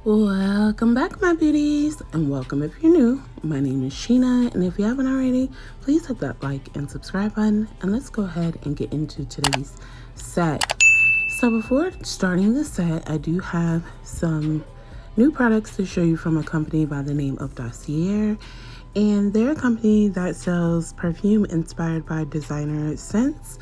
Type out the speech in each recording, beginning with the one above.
Welcome back, my beauties, and welcome if you're new. My name is Sheena, and if you haven't already, please hit that like and subscribe button, and let's go ahead and get into today's set. So before starting the set, I do have some new products to show you from a company by the name of Dossier, and they're a company that sells perfume inspired by designer scents.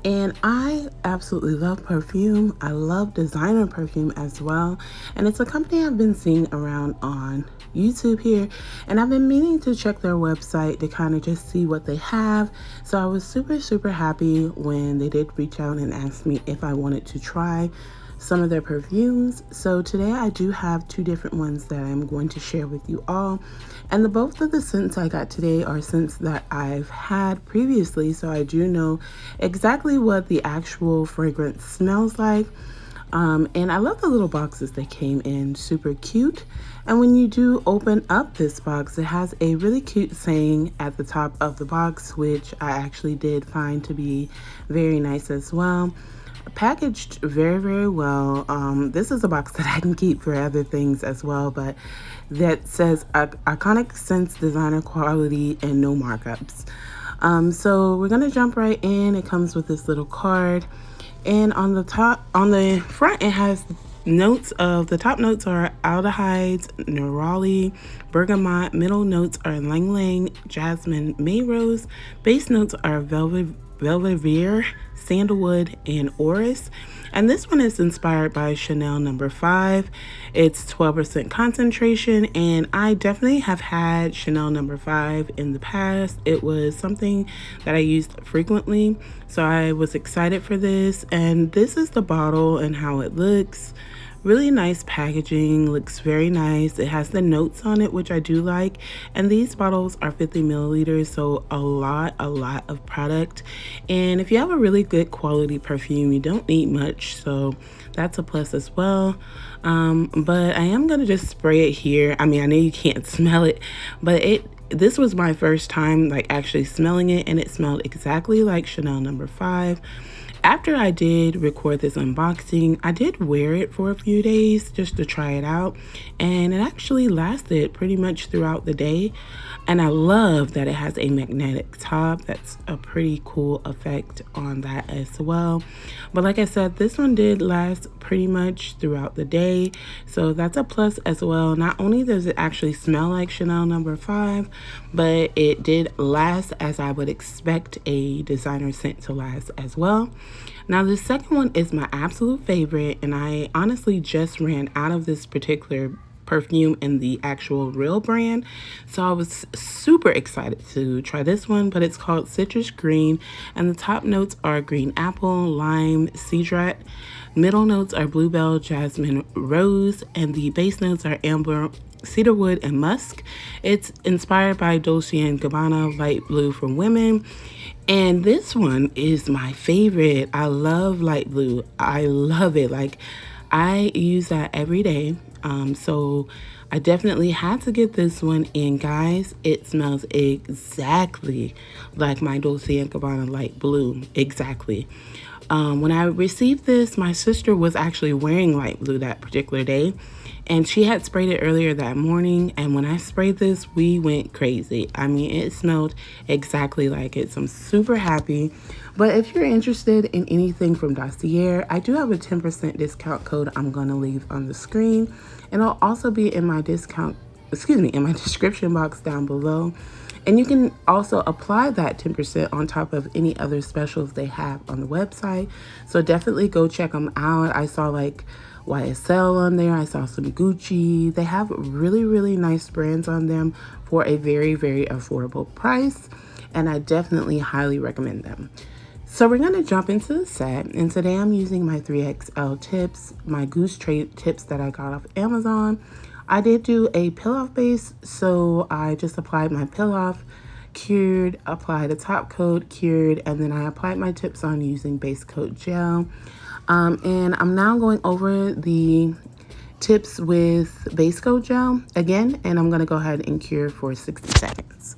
And I absolutely love perfume. I love designer perfume as well. And it's a company I've been seeing around on YouTube here. And I've been meaning to check their website to kind of just see what they have. So I was super happy when they did reach out and ask me if I wanted to try some of their perfumes. So today I do have two different ones that I'm going to share with you all. And both of the scents I got today are scents that I've had previously, so I do know exactly what the actual fragrance smells like. And I love the little boxes they came in, super cute. And when you do open up this box, it has a really cute saying at the top of the box, which I actually did find to be very nice as well. Packaged very well. This is a box that I can keep for other things as well, but that says iconic scents, designer quality, and no markups. So we're gonna jump right in. It comes with this little card, and on the front it has notes of the top notes are aldehydes, neroli, bergamot. Middle notes are ylang ylang, jasmine, may rose. Base notes are velvet, sandalwood, and orris. And this one is inspired by Chanel No. 5. It's 12% concentration, and I definitely have had Chanel No. 5 in the past. It was something that I used frequently, so I was excited for this. And this is the bottle and how it looks. Really nice packaging, looks very nice. It has the notes on it, which I do like. And these bottles are 50 milliliters, so a lot of product. And if you have a really good quality perfume, you don't need much, so that's a plus as well. But I am gonna just spray it here. I mean, I know you can't smell it, but this was my first time like actually smelling it, and it smelled exactly like Chanel No. 5. After I did record this unboxing, I did wear it for a few days just to try it out, and it actually lasted pretty much throughout the day. And I love that it has a magnetic top. That's a pretty cool effect on that as well. But like I said, this one did last pretty much throughout the day, so that's a plus as well. Not only does it actually smell like Chanel No. 5, but it did last as I would expect a designer scent to last as well. Now the second one is my absolute favorite, and I honestly just ran out of this particular perfume in the actual real brand, so I was super excited to try this one. But it's called Citrus Green, and the top notes are green apple, lime, cedrat. Middle notes are bluebell, jasmine, rose, and the base notes are amber, cedarwood, and musk. It's inspired by Dolce & Gabbana light blue for women. And this one is my favorite. I love light blue. I love it. Like, I use that every day. So I definitely had to get this one. And guys, it smells exactly like my Dolce & Gabbana light blue. Exactly. When I received this, my sister was actually wearing light blue that particular day, and she had sprayed it earlier that morning. And when I sprayed this, we went crazy. I mean, it smelled exactly like it, so I'm super happy. But if you're interested in anything from Dossier, I do have a 10% discount code I'm gonna leave on the screen, and it'll also be in my in my description box down below. And you can also apply that 10% on top of any other specials they have on the website. So definitely go check them out. I saw like YSL on there. I saw some Gucci. They have really nice brands on them for a very affordable price. And I definitely highly recommend them. So we're going to jump into the set. And today I'm using my 3XL tips, my Goose Trait tips that I got off Amazon. I did do a peel-off base, so I just applied my peel-off, cured, applied a top coat, cured, and then I applied my tips on using base coat gel. And I'm now going over the tips with base coat gel again, and I'm going to go ahead and cure for 60 seconds.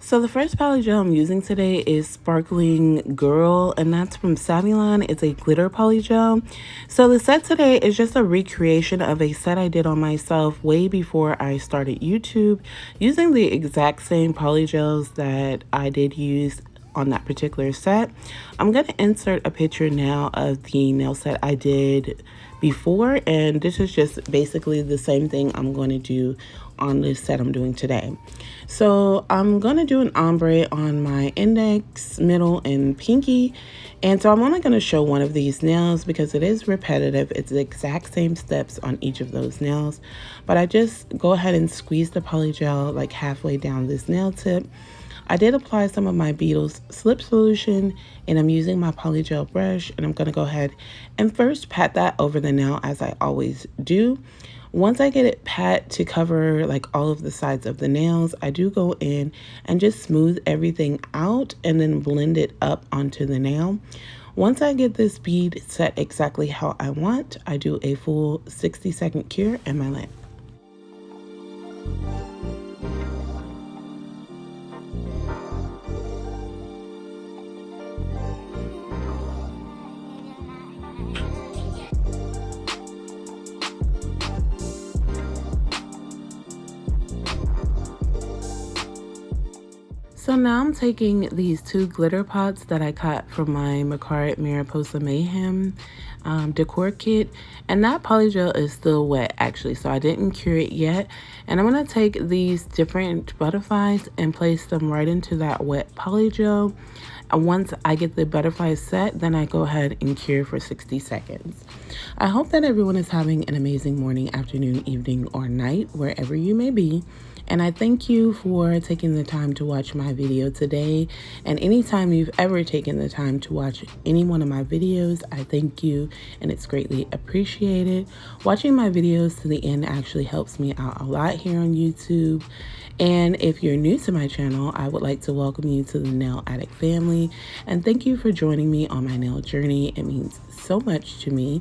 So the first polygel I'm using today is Sparkling Girl, and that's from Savylon. It's a glitter polygel. So the set today is just a recreation of a set I did on myself way before I started YouTube, using the exact same polygels that I did use on that particular set. I'm going to insert a picture now of the nail set I did before, and this is just basically the same thing I'm going to do on this set I'm doing today. So I'm going to do an ombre on my index, middle, and pinky. And so I'm only going to show one of these nails because it is repetitive. It's the exact same steps on each of those nails. But I just go ahead and squeeze the polygel like halfway down this nail tip. I did apply some of my Beetles slip solution, and I'm using my polygel brush, and I'm going to go ahead and first pat that over the nail as I always do. Once I get it pat to cover like all of the sides of the nails, I do go in and just smooth everything out and then blend it up onto the nail. Once I get this bead set exactly how I want, I do a full 60-second cure and my lamp. So now I'm taking these two glitter pots that I got from my Makartt Mariposa Mayhem decor kit, and that polygel is still wet actually, so I didn't cure it yet. And I'm going to take these different butterflies and place them right into that wet polygel. And once I get the butterflies set, then I go ahead and cure for 60 seconds. I hope that everyone is having an amazing morning, afternoon, evening, or night, wherever you may be. And I thank you for taking the time to watch my video today. And anytime you've ever taken the time to watch any one of my videos, I thank you, and it's greatly appreciated. Watching my videos to the end actually helps me out a lot here on YouTube. And if you're new to my channel, I would like to welcome you to the Nail Addict family. And thank you for joining me on my nail journey. It means so much to me.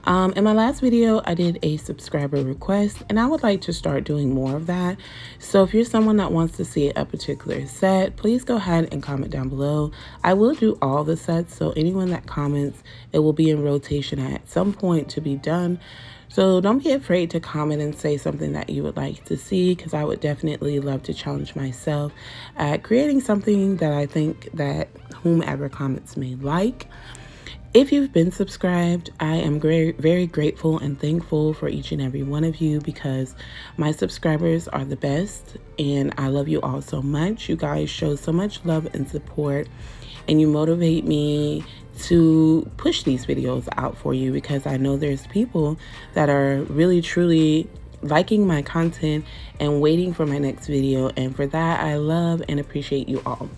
In my last video, I did a subscriber request, and I would like to start doing more of that. So if you're someone that wants to see a particular set, please go ahead and comment down below. I will do all the sets, so anyone that comments, it will be in rotation at some point to be done. So don't be afraid to comment and say something that you would like to see, because I would definitely love to challenge myself at creating something that I think that whomever comments may like. If you've been subscribed, I am very grateful and thankful for each and every one of you, because my subscribers are the best, and I love you all so much. You guys show so much love and support, and you motivate me to push these videos out for you, because I know there's people that are really truly liking my content and waiting for my next video, and for that I love and appreciate you all.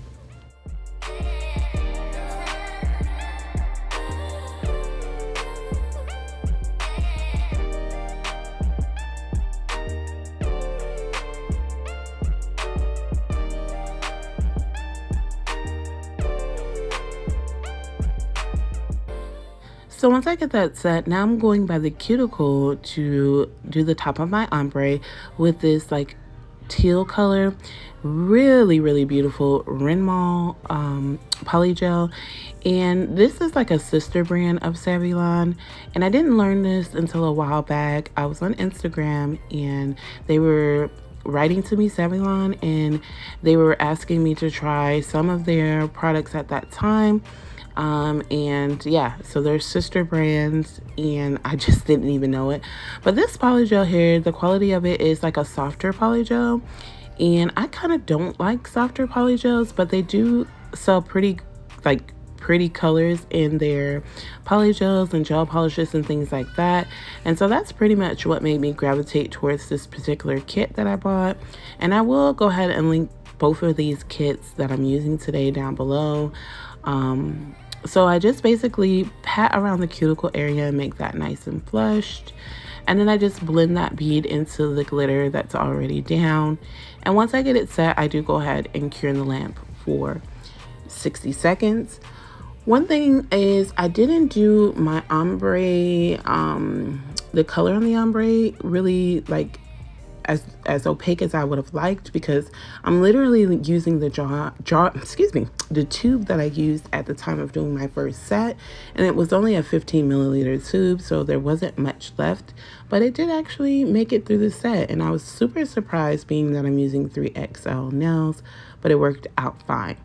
So once I get that set, now I'm going by the cuticle to do the top of my ombre with this like teal color. Really beautiful Renmal polygel. And this is like a sister brand of Savylon. And I didn't learn this until a while back. I was on Instagram and they were writing to me, Savylon, and they were asking me to try some of their products at that time. And yeah, so they're sister brands, and I just didn't even know it. But this polygel here, the quality of it is like a softer polygel, and I kind of don't like softer polygels, but they do sell pretty colors in their polygels and gel polishes and things like that. And so that's pretty much what made me gravitate towards this particular kit that I bought. And I will go ahead and link both of these kits that I'm using today down below. So I just basically pat around the cuticle area and make that nice and flushed. And then I just blend that bead into the glitter that's already down. And once I get it set, I do go ahead and cure in the lamp for 60 seconds. One thing is I didn't do my ombre, the color on the ombre really like as opaque as I would have liked, because I'm literally using the the tube that I used at the time of doing my first set, and it was only a 15 milliliter tube, so there wasn't much left, but it did actually make it through the set, and I was super surprised, being that I'm using 3XL nails, but it worked out fine.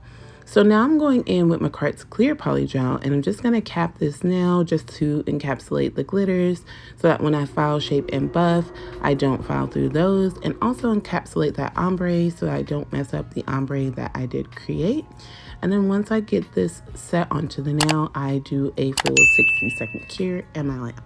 So now I'm going in with Makartt's clear polygel, and I'm just going to cap this nail just to encapsulate the glitters, so that when I file, shape, and buff, I don't file through those, and also encapsulate that ombre so that I don't mess up the ombre that I did create. And then once I get this set onto the nail, I do a full 60-second cure and my lamp.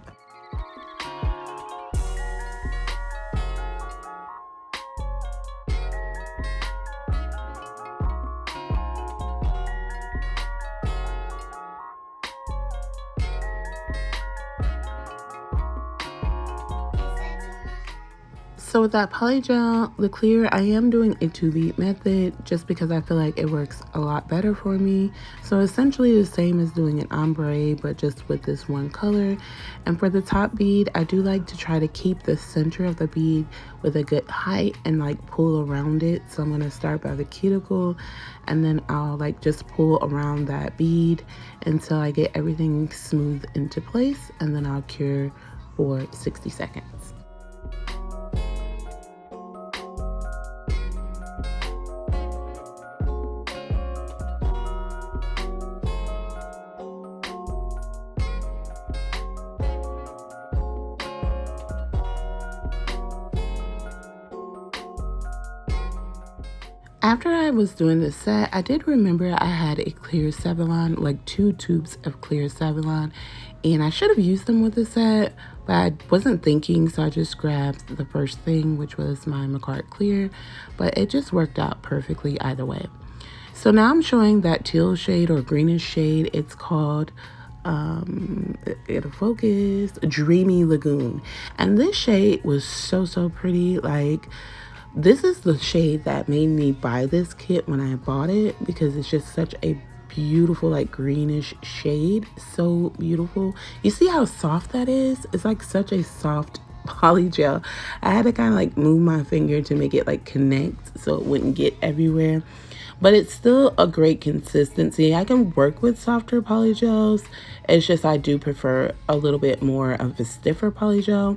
So with that polygel, the clear, I am doing a 2-beat method just because I feel like it works a lot better for me. So essentially the same as doing an ombre, but just with this one color. And for the top bead, I do like to try to keep the center of the bead with a good height and like pull around it. So I'm going to start by the cuticle, and then I'll like just pull around that bead until I get everything smooth into place, and then I'll cure for 60 seconds. After I was doing the set, I did remember I had a clear Savillon, like 2 tubes of clear Savillon, and I should have used them with the set, but I wasn't thinking, so I just grabbed the first thing, which was my Makartt clear, but it just worked out perfectly either way. So now I'm showing that teal shade or greenish shade. It's called it'll focus, Dreamy Lagoon, and this shade was so pretty. Like, this is the shade that made me buy this kit when I bought it, because it's just such a beautiful like greenish shade. So beautiful. You see how soft that is? It's like such a soft polygel. I had to kind of like move my finger to make it like connect so it wouldn't get everywhere. But it's still a great consistency. I can work with softer polygels. It's just I do prefer a little bit more of a stiffer polygel.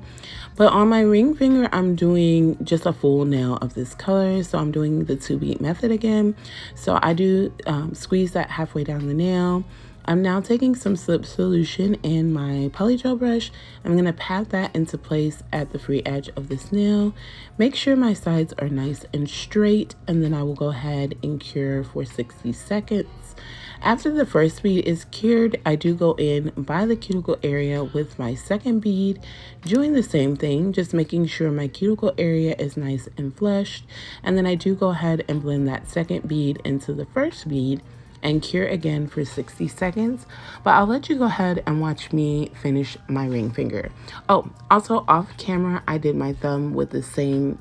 But on my ring finger, I'm doing just a full nail of this color. So I'm doing the 2-beat method again. So I do squeeze that halfway down the nail. I'm now taking some slip solution in my polygel brush. I'm going to pat that into place at the free edge of this nail. Make sure my sides are nice and straight, and then I will go ahead and cure for 60 seconds. After the first bead is cured, I do go in by the cuticle area with my second bead, doing the same thing, just making sure my cuticle area is nice and flushed. And then I do go ahead and blend that second bead into the first bead and cure again for 60 seconds. But I'll let you go ahead and watch me finish my ring finger. Oh, also off camera, I did my thumb with the same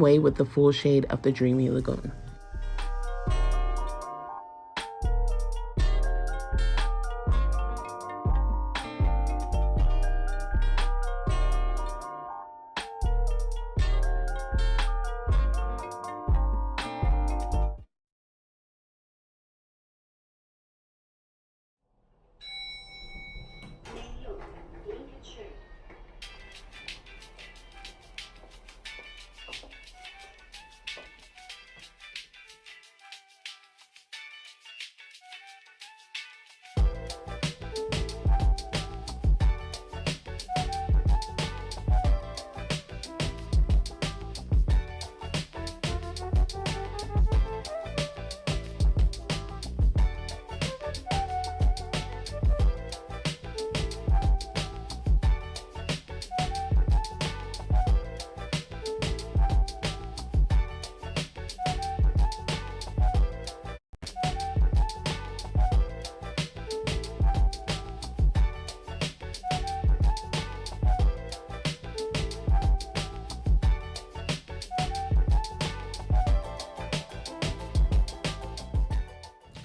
way with the full shade of the Dreamy Lagoon.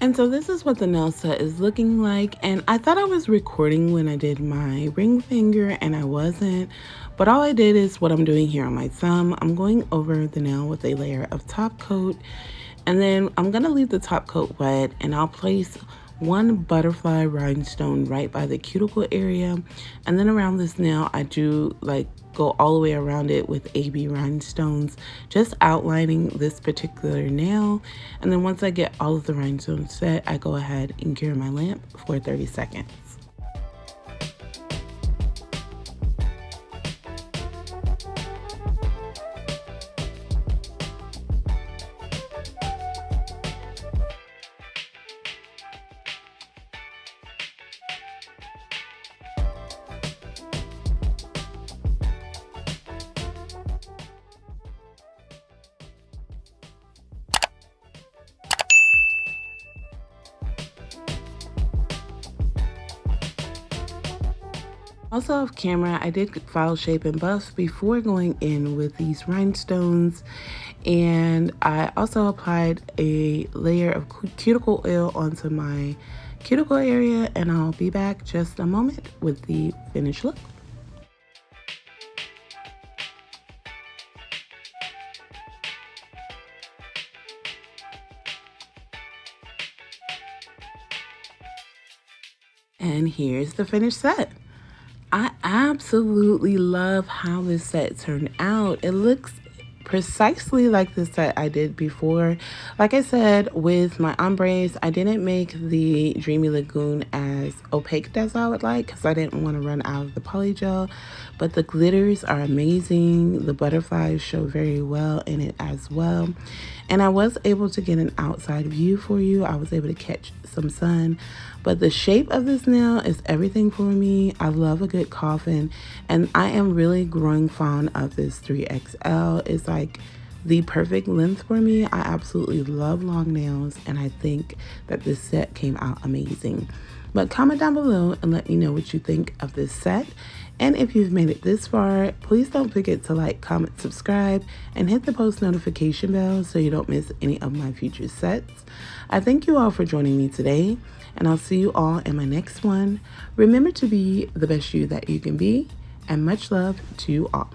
And so this is what the nail set is looking like. And I thought I was recording when I did my ring finger, and I wasn't. But all I did is what I'm doing here on my thumb. I'm going over the nail with a layer of top coat, and then I'm gonna leave the top coat wet, and I'll place one butterfly rhinestone right by the cuticle area, and then around this nail I do like go all the way around it with AB rhinestones, just outlining this particular nail. And then once I get all of the rhinestones set, I go ahead and cure my lamp for 30 seconds. Also off camera, I did file shape and buff before going in with these rhinestones, and I also applied a layer of cuticle oil onto my cuticle area, and I'll be back just a moment with the finished look. And here's the finished set. I absolutely love how this set turned out. It looks precisely like the set I did before. Like I said, with my ombres, I didn't make the Dreamy Lagoon as opaque as I would like because I didn't want to run out of the polygel, but the glitters are amazing. The butterflies show very well in it as well. And I was able to get an outside view for you. I was able to catch some sun, but the shape of this nail is everything for me. I love a good coffin, and I am really growing fond of this 3XL. It's like the perfect length for me. I absolutely love long nails, and I think that this set came out amazing. But comment down below and let me know what you think of this set. And if you've made it this far, please don't forget to like, comment, subscribe, and hit the post notification bell so you don't miss any of my future sets. I thank you all for joining me today, and I'll see you all in my next one. Remember to be the best you that you can be, and much love to you all.